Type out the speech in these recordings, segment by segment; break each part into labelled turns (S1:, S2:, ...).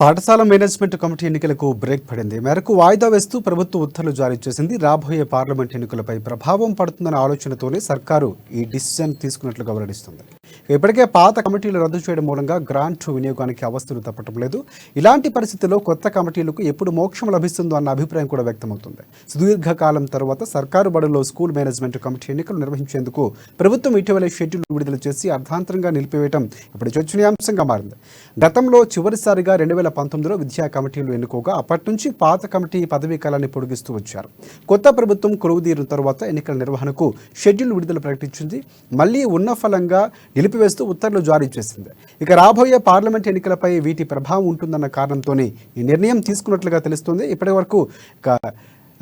S1: పాఠశాల management committee ఎన్నికలకు break పడింది. మేరకు వాయిదా వేస్తూ ప్రభుత్వం ఉత్తర్వులు జారీ చేసింది. రాబోయే పార్లమెంట్ ఎన్నికలపై ప్రభావం పడుతుందన్న ఆలోచనతోనే సర్కారు ఈ డిసిజన్ తీసుకున్నట్లుగా వెల్లడిస్తుంది. ఇప్పటికే పాత కమిటీలు రద్దు చేయడం మూలంగా గ్రాంట్ వినియోగానికి అవస్థలు తప్పటం లేదు. ఇలాంటి పరిస్థితుల్లో కొత్త కమిటీలకు ఎప్పుడు మోక్షం లభిస్తుందో అన్న అభిప్రాయం కూడా వ్యక్తమవుతుంది. సుదీర్ఘకాలం తర్వాత సర్కారు బడుల్లో స్కూల్ మేనేజ్మెంట్ కమిటీ ఎన్నికలు నిర్వహించేందుకు ప్రభుత్వం ఇటీవలే షెడ్యూల్ విడుదల చేసి అర్ధాంతరంగా నిలిపివేయడం ఇప్పుడు చర్చనీయాంశంగా మారింది. గతంలో చివరిసారిగా 2019లో విద్యా కమిటీలు ఎన్నుకోగా అప్పటి నుంచి పాత కమిటీ పదవీ కాలాన్ని పొడిగిస్తూ వచ్చారు. కొత్త ప్రభుత్వం కొలువుదీరిన తర్వాత ఎన్నికల నిర్వహణకు షెడ్యూల్ విడుదల ప్రకటించింది. మళ్లీ ఉన్న ఫలంగా నిలిపివేస్తూ ఉత్తర్వులు జారీ చేసింది. ఇక రాబోయే పార్లమెంట్ ఎన్నికలపై వీటి ప్రభావం ఉంటుందన్న కారణంతోనే ఈ నిర్ణయం తీసుకున్నట్లుగా తెలుస్తోంది. ఇప్పటి వరకు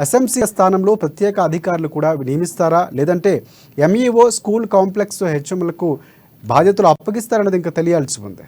S1: ఎస్ఎంసీ స్థానంలో ప్రత్యేక అధికారులు కూడా నియమిస్తారా, లేదంటే ఎంఈఓ స్కూల్ కాంప్లెక్స్ హెచ్ఎంలకు బాధ్యతలు అప్పగిస్తారన్నది ఇంకా తెలియాల్సి ఉంది.